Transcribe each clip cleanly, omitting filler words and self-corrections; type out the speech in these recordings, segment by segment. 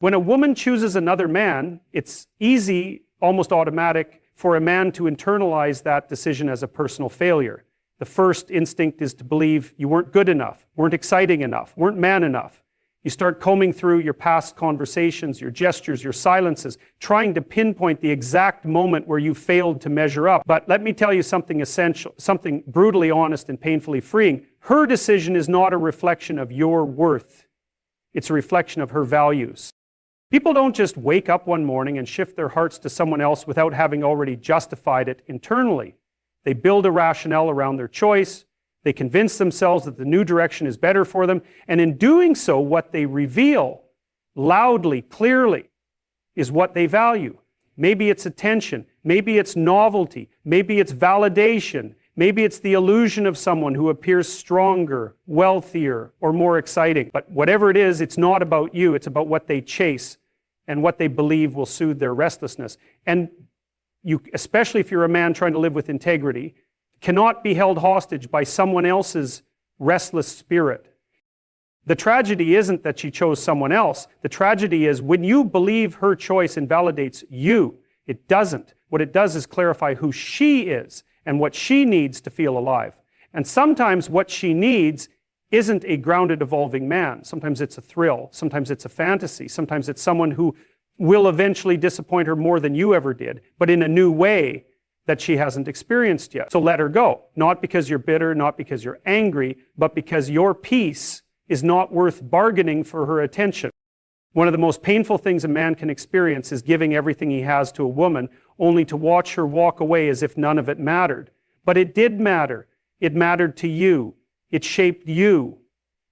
When a woman chooses another man, it's easy, almost automatic, for a man to internalize that decision as a personal failure. The first instinct is to believe you weren't good enough, weren't exciting enough, weren't man enough. You start combing through your past conversations, your gestures, your silences, trying to pinpoint the exact moment where you failed to measure up. But let me tell you something essential, something brutally honest and painfully freeing. Her decision is not a reflection of your worth. It's a reflection of her values. People don't just wake up one morning and shift their hearts to someone else without having already justified it internally. They build a rationale around their choice. They convince themselves that the new direction is better for them. And in doing so, what they reveal loudly, clearly, is what they value. Maybe it's attention. Maybe it's novelty. Maybe it's validation. Maybe it's the illusion of someone who appears stronger, wealthier, or more exciting. But whatever it is, it's not about you. It's about what they chase and what they believe will soothe their restlessness. And you, especially if you're a man trying to live with integrity, cannot be held hostage by someone else's restless spirit. The tragedy isn't that she chose someone else. The tragedy is when you believe her choice invalidates you, it doesn't. What it does is clarify who she is and what she needs to feel alive. And sometimes what she needs isn't a grounded, evolving man. Sometimes it's a thrill. Sometimes it's a fantasy. Sometimes it's someone who will eventually disappoint her more than you ever did, but in a new way that she hasn't experienced yet. So let her go. Not because you're bitter, not because you're angry, but because your peace is not worth bargaining for her attention. One of the most painful things a man can experience is giving everything he has to a woman, only to watch her walk away as if none of it mattered. But it did matter. It mattered to you. It shaped you.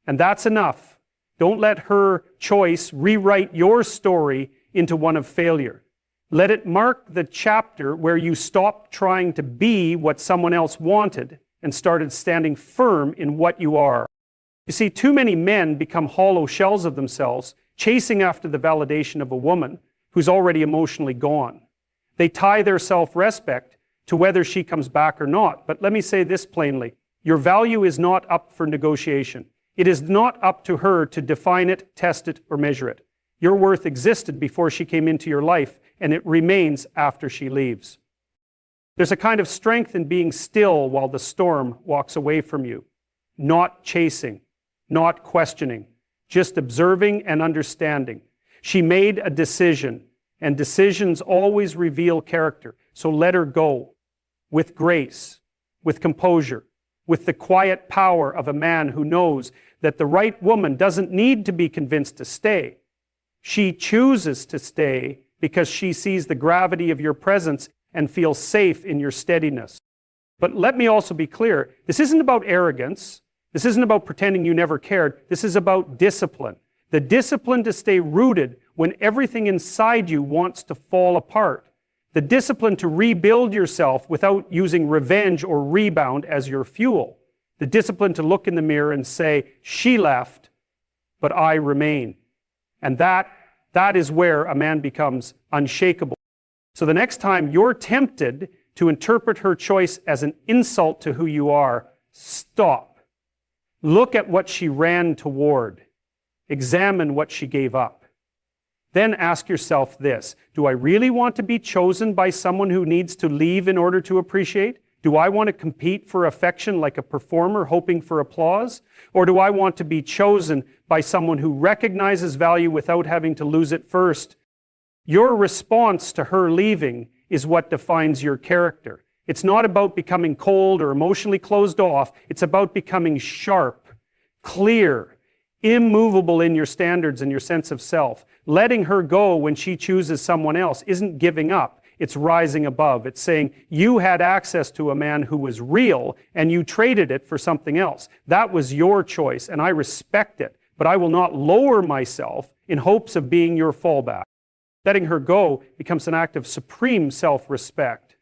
And that's enough. Don't let her choice rewrite your story into one of failure. Let it mark the chapter where you stopped trying to be what someone else wanted and started standing firm in what you are. You see, too many men become hollow shells of themselves, chasing after the validation of a woman who's already emotionally gone. They tie their self-respect to whether she comes back or not. But let me say this plainly. Your value is not up for negotiation. It is not up to her to define it, test it, or measure it. Your worth existed before she came into your life, and it remains after she leaves. There's a kind of strength in being still while the storm walks away from you. Not chasing, not questioning, just observing and understanding. She made a decision, and decisions always reveal character. So let her go with grace, with composure, with the quiet power of a man who knows that the right woman doesn't need to be convinced to stay. She chooses to stay because she sees the gravity of your presence and feels safe in your steadiness. But let me also be clear, this isn't about arrogance. This isn't about pretending you never cared. This is about discipline. The discipline to stay rooted when everything inside you wants to fall apart. The discipline to rebuild yourself without using revenge or rebound as your fuel. The discipline to look in the mirror and say, she left, but I remain. And that is where a man becomes unshakable. So the next time you're tempted to interpret her choice as an insult to who you are, stop. Look at what she ran toward. Examine what she gave up. Then ask yourself this: do I really want to be chosen by someone who needs to leave in order to appreciate? Do I want to compete for affection like a performer hoping for applause? Or do I want to be chosen by someone who recognizes value without having to lose it first? Your response to her leaving is what defines your character. It's not about becoming cold or emotionally closed off. It's about becoming sharp, clear, immovable in your standards and your sense of self. Letting her go when she chooses someone else isn't giving up. It's rising above. It's saying, you had access to a man who was real and you traded it for something else. That was your choice and I respect it, but I will not lower myself in hopes of being your fallback. Letting her go becomes an act of supreme self-respect.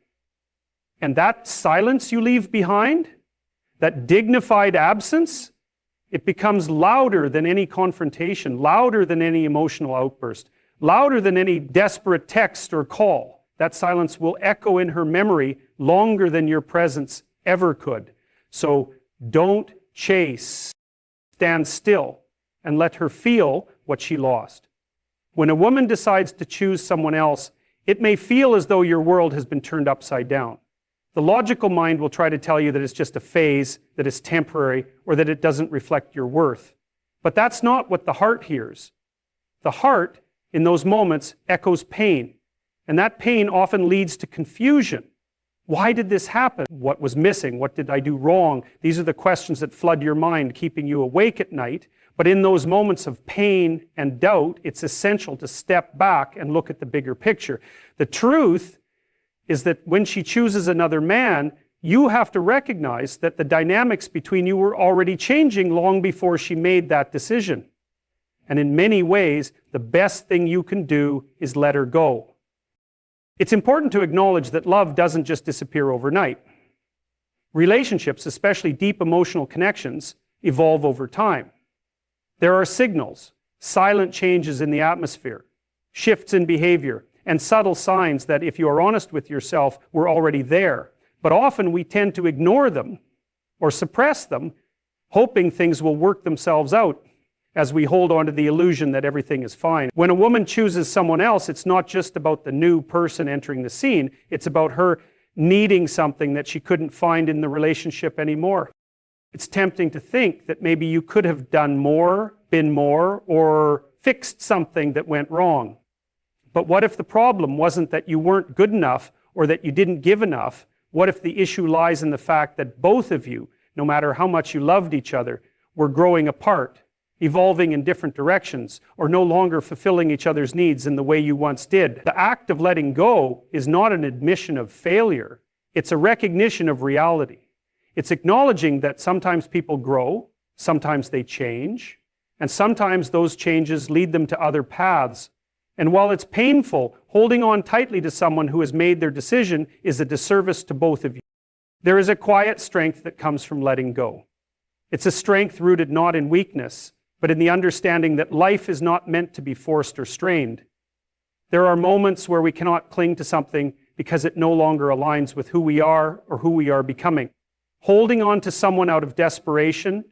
And that silence you leave behind, that dignified absence, it becomes louder than any confrontation, louder than any emotional outburst, louder than any desperate text or call. That silence will echo in her memory longer than your presence ever could. So don't chase. Stand still and let her feel what she lost. When a woman decides to choose someone else, it may feel as though your world has been turned upside down. The logical mind will try to tell you that it's just a phase, that it's temporary, or that it doesn't reflect your worth. But that's not what the heart hears. The heart, in those moments, echoes pain. And that pain often leads to confusion. Why did this happen? What was missing? What did I do wrong? These are the questions that flood your mind, keeping you awake at night. But in those moments of pain and doubt, it's essential to step back and look at the bigger picture. The truth is that when she chooses another man, you have to recognize that the dynamics between you were already changing long before she made that decision. And in many ways, the best thing you can do is let her go. It's important to acknowledge that love doesn't just disappear overnight. Relationships, especially deep emotional connections, evolve over time. There are signals, silent changes in the atmosphere, shifts in behavior, and subtle signs that, if you are honest with yourself, were already there. But often we tend to ignore them or suppress them, hoping things will work themselves out as we hold on to the illusion that everything is fine. When a woman chooses someone else, it's not just about the new person entering the scene, it's about her needing something that she couldn't find in the relationship anymore. It's tempting to think that maybe you could have done more, been more, or fixed something that went wrong. But what if the problem wasn't that you weren't good enough or that you didn't give enough? What if the issue lies in the fact that both of you, no matter how much you loved each other, were growing apart, evolving in different directions, or no longer fulfilling each other's needs in the way you once did? The act of letting go is not an admission of failure. It's a recognition of reality. It's acknowledging that sometimes people grow, sometimes they change, and sometimes those changes lead them to other paths. And while it's painful, holding on tightly to someone who has made their decision is a disservice to both of you. There is a quiet strength that comes from letting go. It's a strength rooted not in weakness, but in the understanding that life is not meant to be forced or strained. There are moments where we cannot cling to something because it no longer aligns with who we are or who we are becoming. Holding on to someone out of desperation,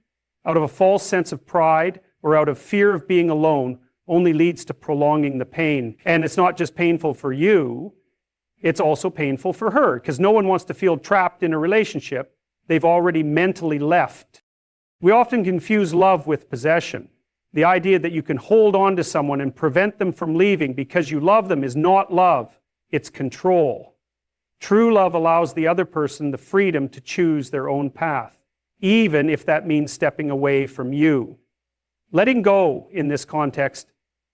out of a false sense of pride, or out of fear of being alone only leads to prolonging the pain. And it's not just painful for you, it's also painful for her, because no one wants to feel trapped in a relationship they've already mentally left. We often confuse love with possession. The idea that you can hold on to someone and prevent them from leaving because you love them is not love, it's control. True love allows the other person the freedom to choose their own path, even if that means stepping away from you. Letting go in this context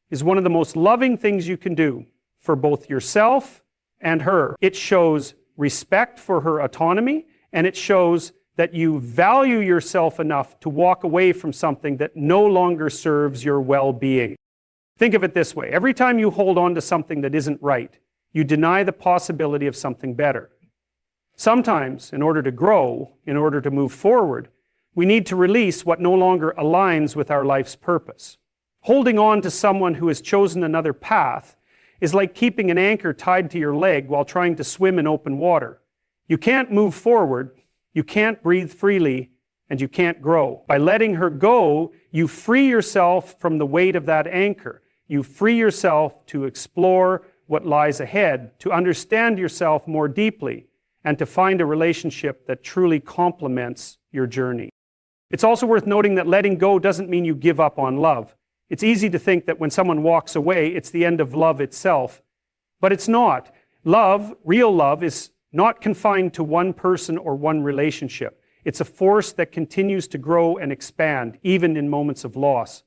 is one of the most loving things you can do for both yourself and her. It shows respect for her autonomy, and it shows that you value yourself enough to walk away from something that no longer serves your well-being. Think of it this way. Every time you hold on to something that isn't right, you deny the possibility of something better. Sometimes, in order to grow, in order to move forward, we need to release what no longer aligns with our life's purpose. Holding on to someone who has chosen another path is like keeping an anchor tied to your leg while trying to swim in open water. You can't move forward, you can't breathe freely, and you can't grow. By letting her go, you free yourself from the weight of that anchor. You free yourself to explore what lies ahead, to understand yourself more deeply, and to find a relationship that truly complements your journey. It's also worth noting that letting go doesn't mean you give up on love. It's easy to think that when someone walks away, it's the end of love itself. But it's not. Love, real love, is not confined to one person or one relationship. It's a force that continues to grow and expand, even in moments of loss.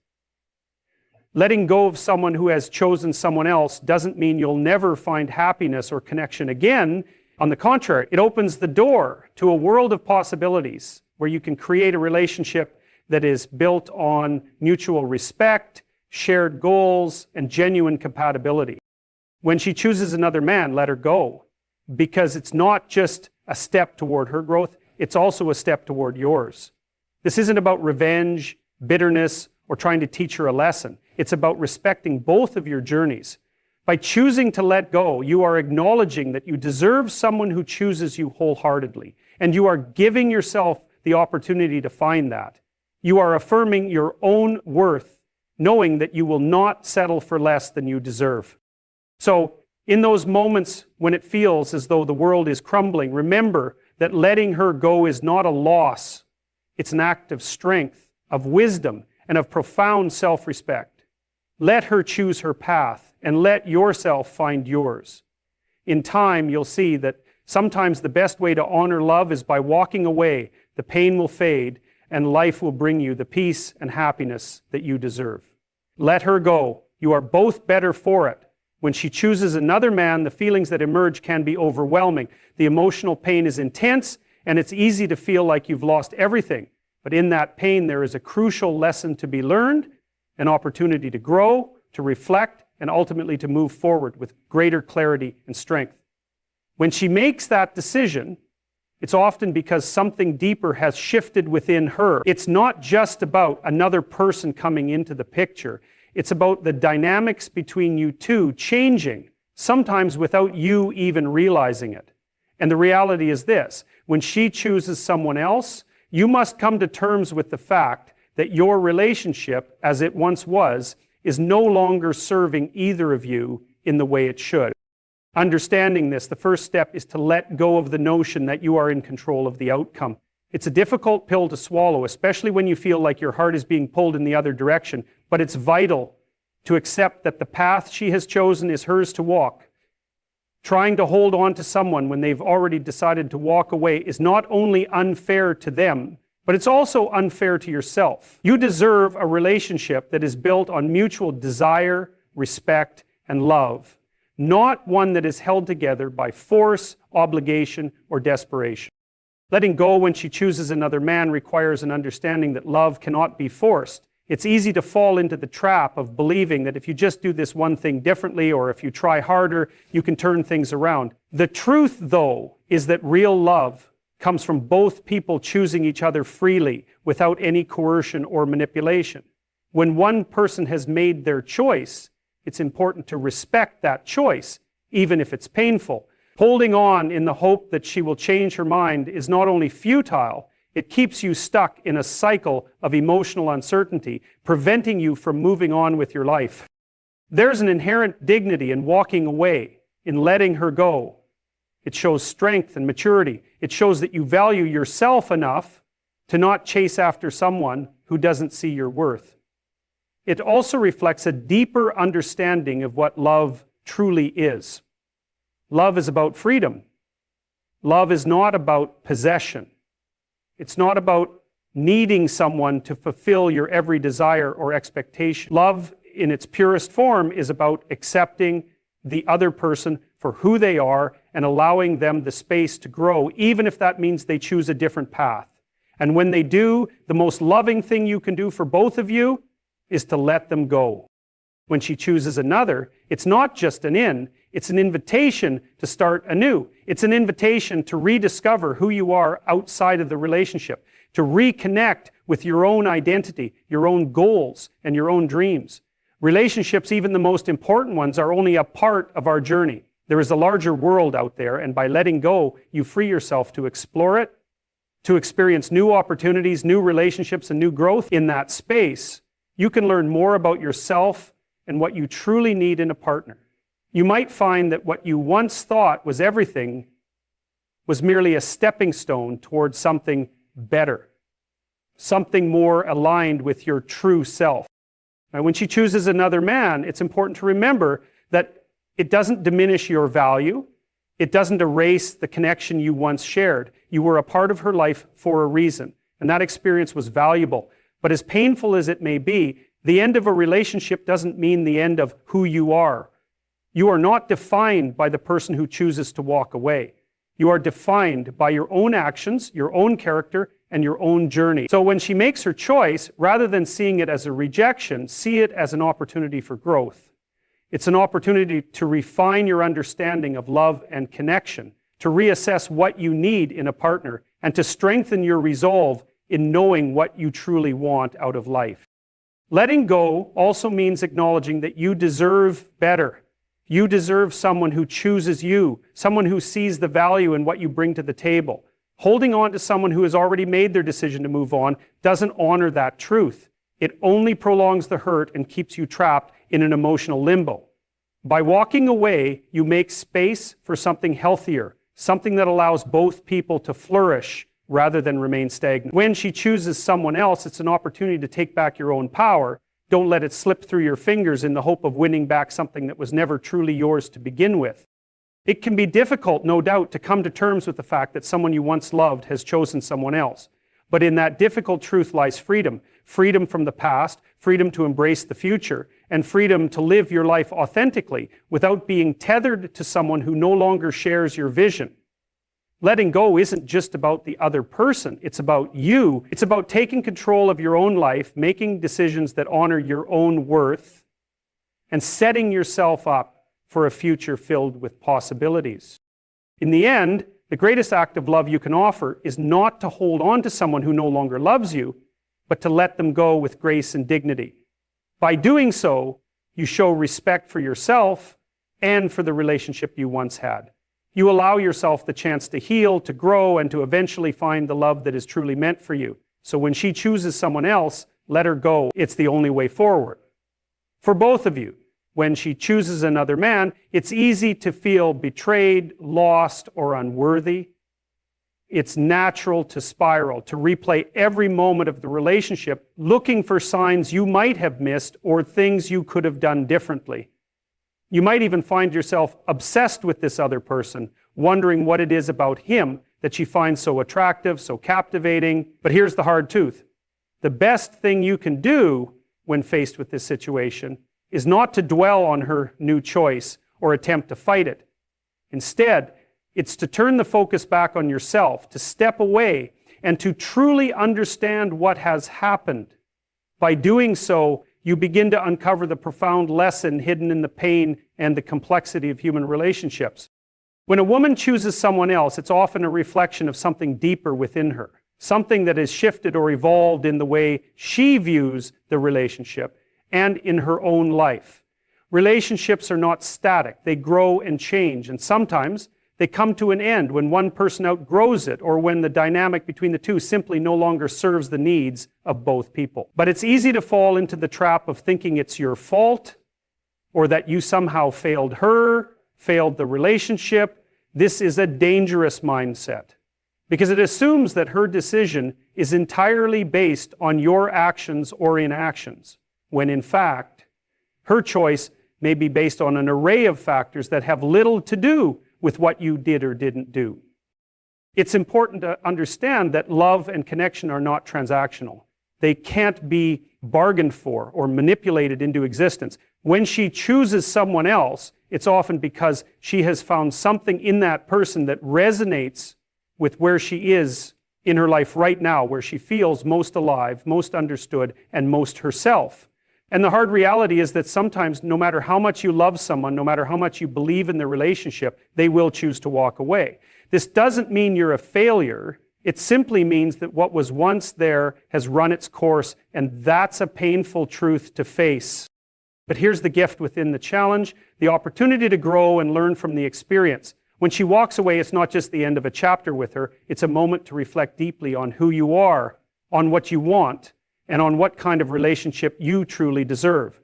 Letting go of someone who has chosen someone else doesn't mean you'll never find happiness or connection again. On the contrary, it opens the door to a world of possibilities where you can create a relationship that is built on mutual respect, shared goals, and genuine compatibility. When she chooses another man, let her go, because it's not just a step toward her growth, it's also a step toward yours. This isn't about revenge, bitterness, or trying to teach her a lesson. It's about respecting both of your journeys. By choosing to let go, you are acknowledging that you deserve someone who chooses you wholeheartedly, and you are giving yourself the opportunity to find that. You are affirming your own worth knowing that you will not settle for less than you deserve. So, in those moments when it feels as though the world is crumbling, remember that letting her go is not a loss. It's an act of strength, of wisdom, and of profound self-respect. Let her choose her path, and let yourself find yours. In time, you'll see that sometimes the best way to honor love is by walking away. The pain will fade, and life will bring you the peace and happiness that you deserve. Let her go. You are both better for it. When she chooses another man, the feelings that emerge can be overwhelming. The emotional pain is intense, and it's easy to feel like you've lost everything. But in that pain, there is a crucial lesson to be learned, an opportunity to grow, to reflect, and ultimately to move forward with greater clarity and strength. When she makes that decision, it's often because something deeper has shifted within her. It's not just about another person coming into the picture. It's about the dynamics between you two changing, sometimes without you even realizing it. And the reality is this: when she chooses someone else, you must come to terms with the fact that your relationship, as it once was, is no longer serving either of you in the way it should. Understanding this, the first step is to let go of the notion that you are in control of the outcome. It's a difficult pill to swallow, especially when you feel like your heart is being pulled in the other direction, but it's vital to accept that the path she has chosen is hers to walk. Trying to hold on to someone when they've already decided to walk away is not only unfair to them, but it's also unfair to yourself. You deserve a relationship that is built on mutual desire, respect, and love, not one that is held together by force, obligation, or desperation. Letting go when she chooses another man requires an understanding that love cannot be forced. It's easy to fall into the trap of believing that if you just do this one thing differently, or if you try harder, you can turn things around. The truth, though, is that real love comes from both people choosing each other freely without any coercion or manipulation. When one person has made their choice, it's important to respect that choice, even if it's painful. Holding on in the hope that she will change her mind is not only futile, it keeps you stuck in a cycle of emotional uncertainty, preventing you from moving on with your life. There's an inherent dignity in walking away, in letting her go. It shows strength and maturity. It shows that you value yourself enough to not chase after someone who doesn't see your worth. It also reflects a deeper understanding of what love truly is. Love is about freedom. Love is not about possession. It's not about needing someone to fulfill your every desire or expectation. Love, in its purest form, is about accepting the other person for who they are and allowing them the space to grow, even if that means they choose a different path. And when they do, the most loving thing you can do for both of you is to let them go. When she chooses another, it's not just an in, it's an invitation to start anew. It's an invitation to rediscover who you are outside of the relationship, to reconnect with your own identity, your own goals, and your own dreams. Relationships, even the most important ones, are only a part of our journey. There is a larger world out there, and by letting go, you free yourself to explore it, to experience new opportunities, new relationships, and new growth in that space. You can learn more about yourself and what you truly need in a partner. You might find that what you once thought was everything was merely a stepping stone towards something better, something more aligned with your true self. Now, when she chooses another man, it's important to remember that it doesn't diminish your value. It doesn't erase the connection you once shared. You were a part of her life for a reason, and that experience was valuable. But as painful as it may be, the end of a relationship doesn't mean the end of who you are. You are not defined by the person who chooses to walk away. You are defined by your own actions, your own character, and your own journey. So when she makes her choice, rather than seeing it as a rejection, see it as an opportunity for growth. It's an opportunity to refine your understanding of love and connection, to reassess what you need in a partner, and to strengthen your resolve in knowing what you truly want out of life. Letting go also means acknowledging that you deserve better. You deserve someone who chooses you, someone who sees the value in what you bring to the table. Holding on to someone who has already made their decision to move on doesn't honor that truth. It only prolongs the hurt and keeps you trapped in an emotional limbo. By walking away, you make space for something healthier, something that allows both people to flourish rather than remain stagnant. When she chooses someone else, it's an opportunity to take back your own power. Don't let it slip through your fingers in the hope of winning back something that was never truly yours to begin with. It can be difficult, no doubt, to come to terms with the fact that someone you once loved has chosen someone else. But in that difficult truth lies freedom. Freedom from the past, freedom to embrace the future, and freedom to live your life authentically without being tethered to someone who no longer shares your vision. Letting go isn't just about the other person, it's about you. It's about taking control of your own life, making decisions that honor your own worth, and setting yourself up for a future filled with possibilities. In the end, the greatest act of love you can offer is not to hold on to someone who no longer loves you, but to let them go with grace and dignity. By doing so, you show respect for yourself and for the relationship you once had. You allow yourself the chance to heal, to grow, and to eventually find the love that is truly meant for you. So when she chooses someone else, let her go. It's the only way forward. For both of you, when she chooses another man, it's easy to feel betrayed, lost, or unworthy. It's natural to spiral, to replay every moment of the relationship, looking for signs you might have missed or things you could have done differently. You might even find yourself obsessed with this other person, wondering what it is about him that she finds so attractive, so captivating. But here's the hard truth. The best thing you can do when faced with this situation is not to dwell on her new choice or attempt to fight it. Instead, it's to turn the focus back on yourself, to step away, and to truly understand what has happened. By doing so, you begin to uncover the profound lesson hidden in the pain and the complexity of human relationships. When a woman chooses someone else, it's often a reflection of something deeper within her, something that has shifted or evolved in the way she views the relationship and in her own life. Relationships are not static. They grow and change, and sometimes they come to an end when one person outgrows it or when the dynamic between the two simply no longer serves the needs of both people. But it's easy to fall into the trap of thinking it's your fault or that you somehow failed her, failed the relationship. This is a dangerous mindset because it assumes that her decision is entirely based on your actions or inactions, when in fact, her choice may be based on an array of factors that have little to do with what you did or didn't do. It's important to understand that love and connection are not transactional. They can't be bargained for or manipulated into existence. When she chooses someone else, it's often because she has found something in that person that resonates with where she is in her life right now, where she feels most alive, most understood, and most herself. And the hard reality is that sometimes, no matter how much you love someone, no matter how much you believe in the relationship, they will choose to walk away. This doesn't mean you're a failure. It simply means that what was once there has run its course, and that's a painful truth to face. But here's the gift within the challenge, the opportunity to grow and learn from the experience. When she walks away, it's not just the end of a chapter with her, it's a moment to reflect deeply on who you are, on what you want, and on what kind of relationship you truly deserve.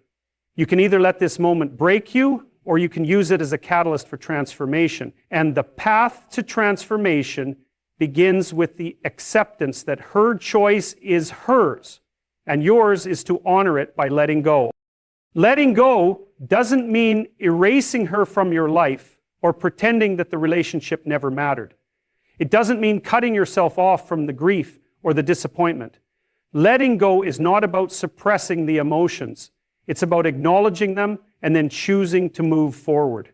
You can either let this moment break you, or you can use it as a catalyst for transformation. And the path to transformation begins with the acceptance that her choice is hers, and yours is to honor it by letting go. Letting go doesn't mean erasing her from your life or pretending that the relationship never mattered. It doesn't mean cutting yourself off from the grief or the disappointment. Letting go is not about suppressing the emotions. It's about acknowledging them and then choosing to move forward.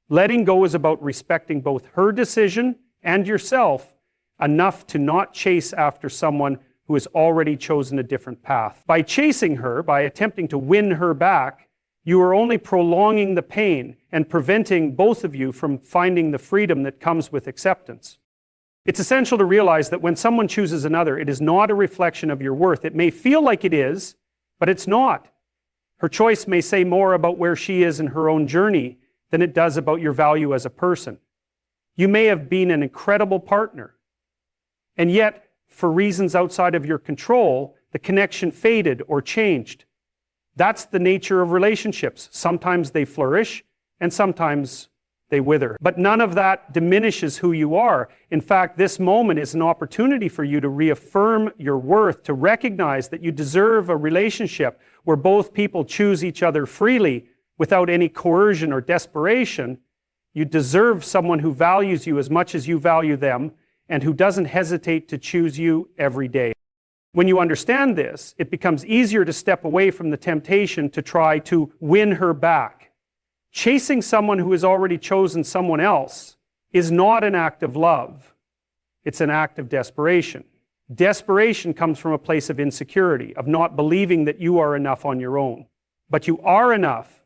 Letting go is about respecting both her decision and yourself enough to not chase after someone who has already chosen a different path. By chasing her, by attempting to win her back, you are only prolonging the pain and preventing both of you from finding the freedom that comes with acceptance. It's essential to realize that when someone chooses another, it is not a reflection of your worth. It may feel like it is, but it's not. Her choice may say more about where she is in her own journey than it does about your value as a person. You may have been an incredible partner, and yet, for reasons outside of your control, the connection faded or changed. That's the nature of relationships. Sometimes they flourish, and sometimes they wither. But none of that diminishes who you are. In fact, this moment is an opportunity for you to reaffirm your worth, to recognize that you deserve a relationship where both people choose each other freely without any coercion or desperation. You deserve someone who values you as much as you value them and who doesn't hesitate to choose you every day. When you understand this, it becomes easier to step away from the temptation to try to win her back. Chasing someone who has already chosen someone else is not an act of love. It's an act of desperation. Desperation comes from a place of insecurity, of not believing that you are enough on your own. But you are enough.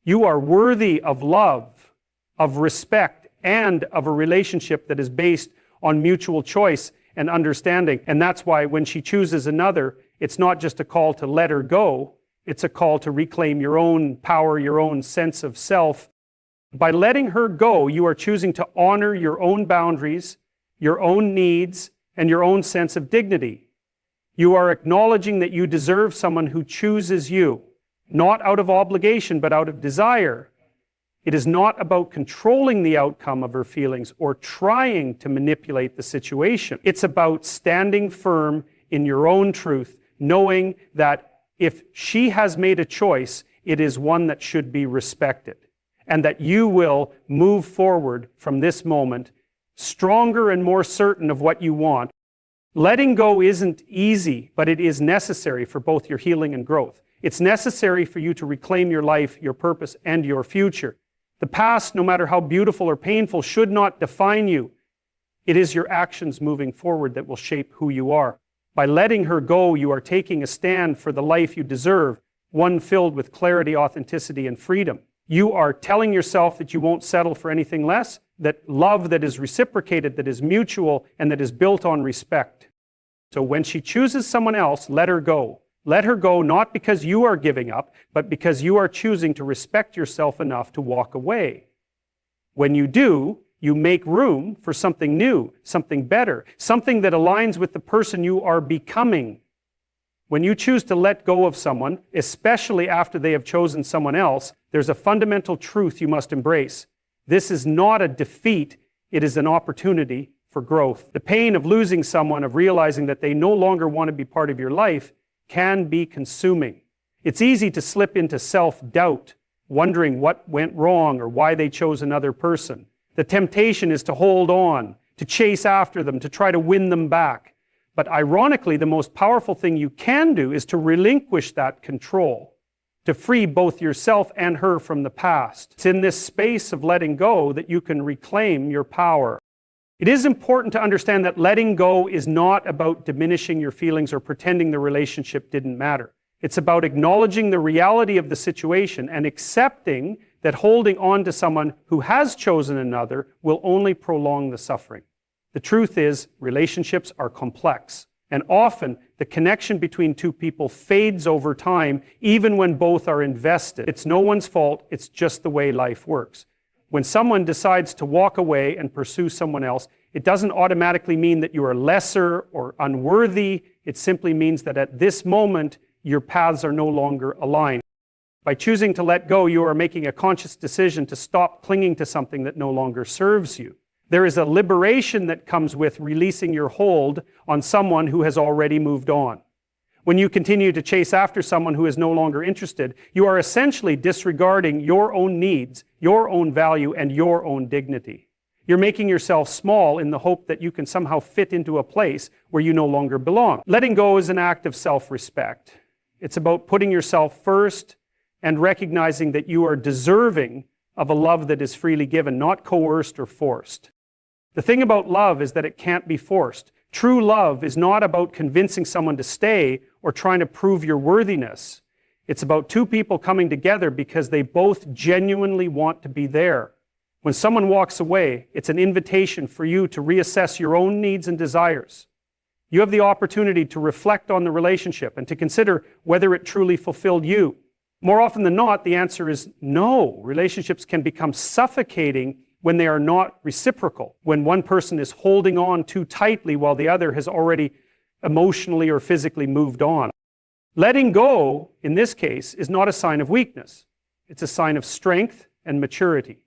You are worthy of love, of respect, and of a relationship that is based on mutual choice and understanding. And that's why when she chooses another, it's not just a call to let her go. It's a call to reclaim your own power, your own sense of self. By letting her go, you are choosing to honor your own boundaries, your own needs, and your own sense of dignity. You are acknowledging that you deserve someone who chooses you, not out of obligation, but out of desire. It is not about controlling the outcome of her feelings or trying to manipulate the situation. It's about standing firm in your own truth, knowing that if she has made a choice, it is one that should be respected, and that you will move forward from this moment stronger and more certain of what you want. Letting go isn't easy, but it is necessary for both your healing and growth. It's necessary for you to reclaim your life, your purpose, and your future. The past, no matter how beautiful or painful, should not define you. It is your actions moving forward that will shape who you are. By letting her go, you are taking a stand for the life you deserve, one filled with clarity, authenticity, and freedom. You are telling yourself that you won't settle for anything less, that love that is reciprocated, that is mutual, and that is built on respect. So when she chooses someone else, let her go. Let her go not because you are giving up, but because you are choosing to respect yourself enough to walk away. When you do, you make room for something new, something better, something that aligns with the person you are becoming. When you choose to let go of someone, especially after they have chosen someone else, there's a fundamental truth you must embrace. This is not a defeat, it is an opportunity for growth. The pain of losing someone, of realizing that they no longer want to be part of your life, can be consuming. It's easy to slip into self-doubt, wondering what went wrong or why they chose another person. The temptation is to hold on, to chase after them, to try to win them back. But ironically, the most powerful thing you can do is to relinquish that control, to free both yourself and her from the past. It's in this space of letting go that you can reclaim your power. It is important to understand that letting go is not about diminishing your feelings or pretending the relationship didn't matter. It's about acknowledging the reality of the situation and accepting that holding on to someone who has chosen another will only prolong the suffering. The truth is, relationships are complex, and often the connection between two people fades over time, even when both are invested. It's no one's fault, it's just the way life works. When someone decides to walk away and pursue someone else, it doesn't automatically mean that you are lesser or unworthy. It simply means that at this moment, your paths are no longer aligned. By choosing to let go, you are making a conscious decision to stop clinging to something that no longer serves you. There is a liberation that comes with releasing your hold on someone who has already moved on. When you continue to chase after someone who is no longer interested, you are essentially disregarding your own needs, your own value, and your own dignity. You're making yourself small in the hope that you can somehow fit into a place where you no longer belong. Letting go is an act of self-respect. It's about putting yourself first and recognizing that you are deserving of a love that is freely given, not coerced or forced. The thing about love is that it can't be forced. True love is not about convincing someone to stay or trying to prove your worthiness. It's about two people coming together because they both genuinely want to be there. When someone walks away, it's an invitation for you to reassess your own needs and desires. You have the opportunity to reflect on the relationship and to consider whether it truly fulfilled you. More often than not, the answer is no. Relationships can become suffocating when they are not reciprocal, when one person is holding on too tightly while the other has already emotionally or physically moved on. Letting go, in this case, is not a sign of weakness. It's a sign of strength and maturity.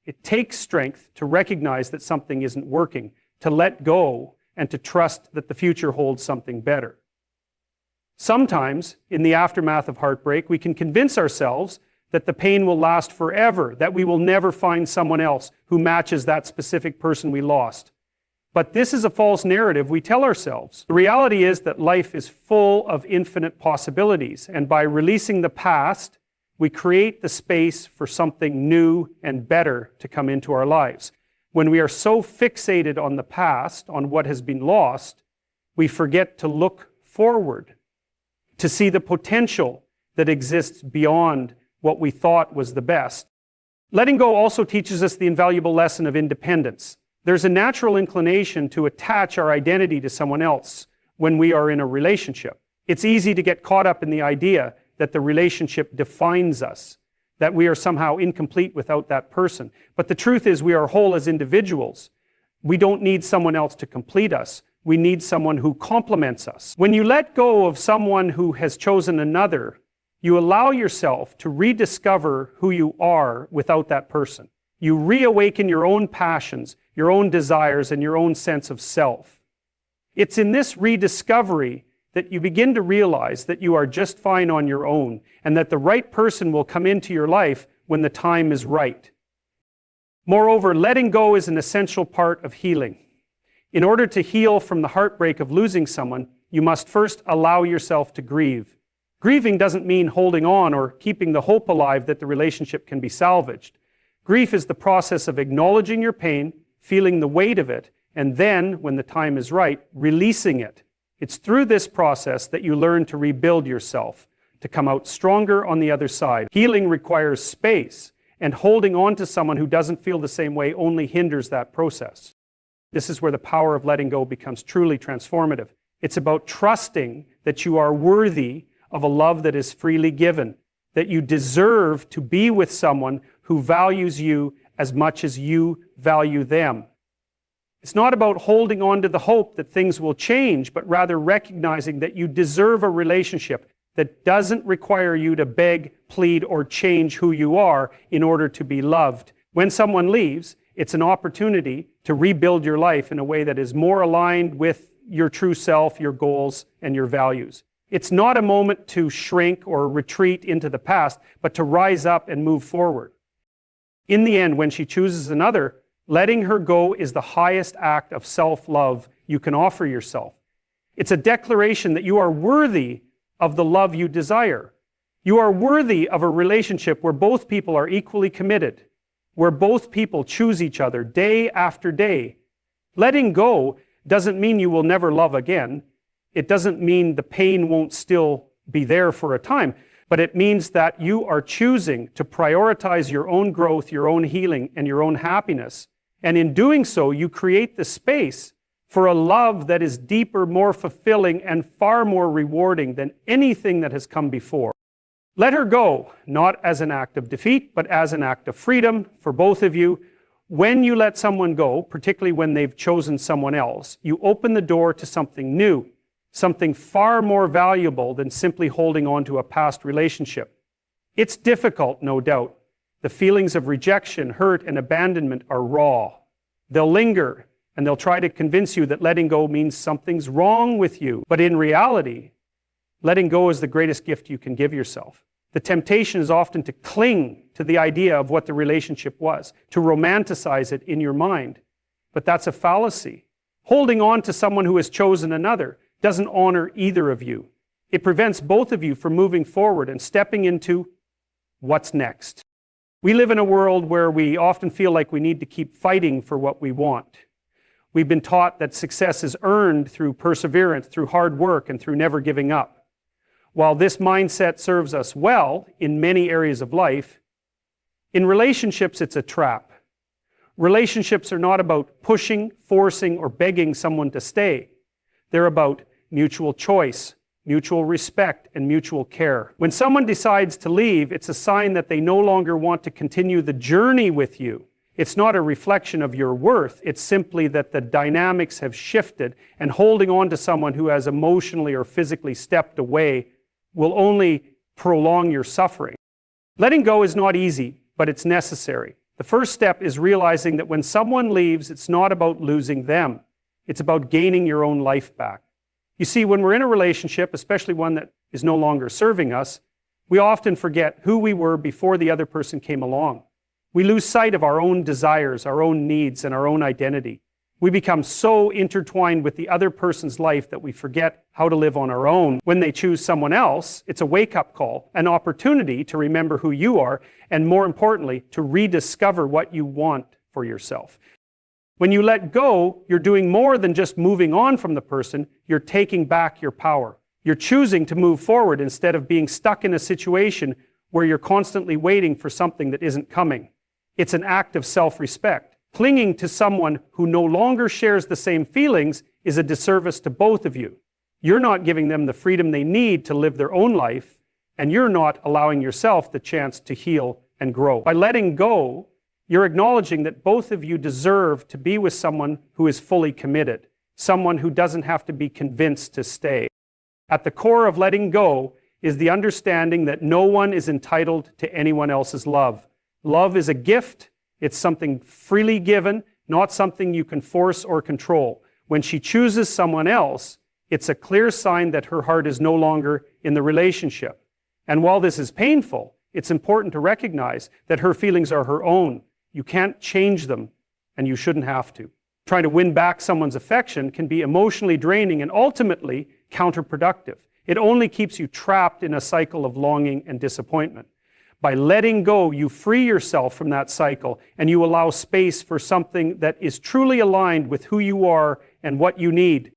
It takes strength to recognize that something isn't working, to let go, and to trust that the future holds something better. Sometimes, in the aftermath of heartbreak, we can convince ourselves that the pain will last forever, that we will never find someone else who matches that specific person we lost. But this is a false narrative we tell ourselves. The reality is that life is full of infinite possibilities, and by releasing the past, we create the space for something new and better to come into our lives. When we are so fixated on the past, on what has been lost, we forget to look forward, to see the potential that exists beyond what we thought was the best. Letting go also teaches us the invaluable lesson of independence. There's a natural inclination to attach our identity to someone else when we are in a relationship. It's easy to get caught up in the idea that the relationship defines us, that we are somehow incomplete without that person. But the truth is we are whole as individuals. We don't need someone else to complete us. We need someone who complements us. When you let go of someone who has chosen another, you allow yourself to rediscover who you are without that person. You reawaken your own passions, your own desires, and your own sense of self. It's in this rediscovery that you begin to realize that you are just fine on your own, and that the right person will come into your life when the time is right. Moreover, letting go is an essential part of healing. In order to heal from the heartbreak of losing someone, you must first allow yourself to grieve. Grieving doesn't mean holding on or keeping the hope alive that the relationship can be salvaged. Grief is the process of acknowledging your pain, feeling the weight of it, and then, when the time is right, releasing it. It's through this process that you learn to rebuild yourself, to come out stronger on the other side. Healing requires space, and holding on to someone who doesn't feel the same way only hinders that process. This is where the power of letting go becomes truly transformative. It's about trusting that you are worthy of a love that is freely given, that you deserve to be with someone who values you as much as you value them. It's not about holding on to the hope that things will change, but rather recognizing that you deserve a relationship that doesn't require you to beg, plead, or change who you are in order to be loved. When someone leaves, it's an opportunity to rebuild your life in a way that is more aligned with your true self, your goals, and your values. It's not a moment to shrink or retreat into the past, but to rise up and move forward. In the end, when she chooses another, letting her go is the highest act of self-love you can offer yourself. It's a declaration that you are worthy of the love you desire. You are worthy of a relationship where both people are equally committed, where both people choose each other day after day. Letting go doesn't mean you will never love again. It doesn't mean the pain won't still be there for a time, but it means that you are choosing to prioritize your own growth, your own healing, and your own happiness. And in doing so, you create the space for a love that is deeper, more fulfilling, and far more rewarding than anything that has come before. Let her go, not as an act of defeat, but as an act of freedom for both of you. When you let someone go, particularly when they've chosen someone else, you open the door to something new, something far more valuable than simply holding on to a past relationship. It's difficult, no doubt. The feelings of rejection, hurt, and abandonment are raw. They'll linger, and they'll try to convince you that letting go means something's wrong with you. But in reality, letting go is the greatest gift you can give yourself. The temptation is often to cling to the idea of what the relationship was, to romanticize it in your mind. But that's a fallacy. Holding on to someone who has chosen another doesn't honor either of you. It prevents both of you from moving forward and stepping into what's next. We live in a world where we often feel like we need to keep fighting for what we want. We've been taught that success is earned through perseverance, through hard work, and through never giving up. While this mindset serves us well in many areas of life, in relationships it's a trap. Relationships are not about pushing, forcing, or begging someone to stay. They're about mutual choice, mutual respect, and mutual care. When someone decides to leave, it's a sign that they no longer want to continue the journey with you. It's not a reflection of your worth. It's simply that the dynamics have shifted, and holding on to someone who has emotionally or physically stepped away will only prolong your suffering. Letting go is not easy, but it's necessary. The first step is realizing that when someone leaves, it's not about losing them. It's about gaining your own life back. You see, when we're in a relationship, especially one that is no longer serving us, we often forget who we were before the other person came along. We lose sight of our own desires, our own needs, and our own identity. We become so intertwined with the other person's life that we forget how to live on our own. When they choose someone else, it's a wake-up call, an opportunity to remember who you are, and more importantly, to rediscover what you want for yourself. When you let go, you're doing more than just moving on from the person, you're taking back your power. You're choosing to move forward instead of being stuck in a situation where you're constantly waiting for something that isn't coming. It's an act of self-respect. Clinging to someone who no longer shares the same feelings is a disservice to both of you. You're not giving them the freedom they need to live their own life, and you're not allowing yourself the chance to heal and grow. By letting go, you're acknowledging that both of you deserve to be with someone who is fully committed, someone who doesn't have to be convinced to stay. At the core of letting go is the understanding that no one is entitled to anyone else's love. Love is a gift. It's something freely given, not something you can force or control. When she chooses someone else, it's a clear sign that her heart is no longer in the relationship. And while this is painful, it's important to recognize that her feelings are her own. You can't change them, and you shouldn't have to. Trying to win back someone's affection can be emotionally draining and ultimately counterproductive. It only keeps you trapped in a cycle of longing and disappointment. By letting go, you free yourself from that cycle and you allow space for something that is truly aligned with who you are and what you need.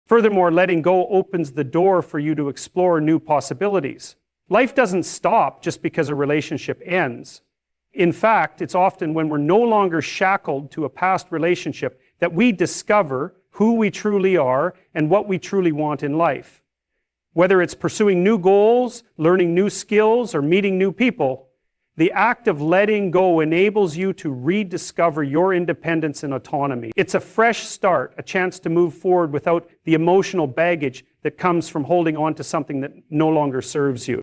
Furthermore, letting go opens the door for you to explore new possibilities. Life doesn't stop just because a relationship ends. In fact, it's often when we're no longer shackled to a past relationship that we discover who we truly are and what we truly want in life. Whether it's pursuing new goals, learning new skills, or meeting new people, the act of letting go enables you to rediscover your independence and autonomy. It's a fresh start, a chance to move forward without the emotional baggage that comes from holding on to something that no longer serves you.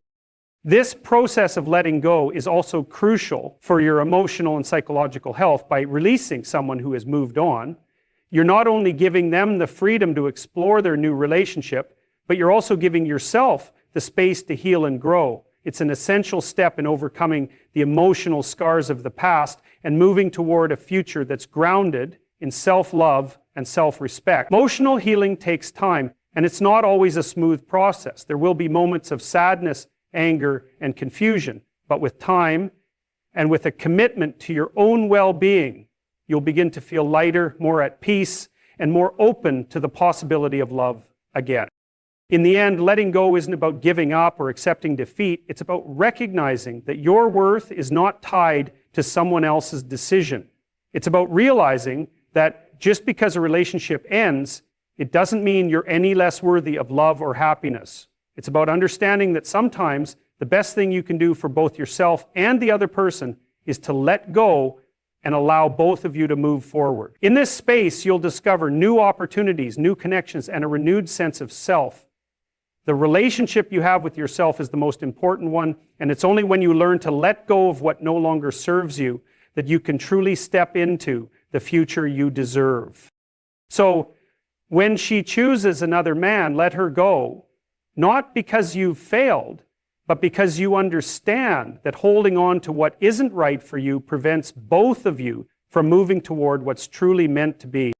This process of letting go is also crucial for your emotional and psychological health. By releasing someone who has moved on, you're not only giving them the freedom to explore their new relationship, but you're also giving yourself the space to heal and grow. It's an essential step in overcoming the emotional scars of the past and moving toward a future that's grounded in self-love and self-respect. Emotional healing takes time, and it's not always a smooth process. There will be moments of sadness, anger, and confusion, but with time and with a commitment to your own well-being, you'll begin to feel lighter, more at peace, and more open to the possibility of love again. In the end, letting go isn't about giving up or accepting defeat. It's about recognizing that your worth is not tied to someone else's decision. It's about realizing that just because a relationship ends, it doesn't mean you're any less worthy of love or happiness. It's about understanding that sometimes the best thing you can do for both yourself and the other person is to let go and allow both of you to move forward. In this space, you'll discover new opportunities, new connections, and a renewed sense of self. The relationship you have with yourself is the most important one, and it's only when you learn to let go of what no longer serves you that you can truly step into the future you deserve. So, when she chooses another man, let her go, not because you've failed, but because you understand that holding on to what isn't right for you prevents both of you from moving toward what's truly meant to be.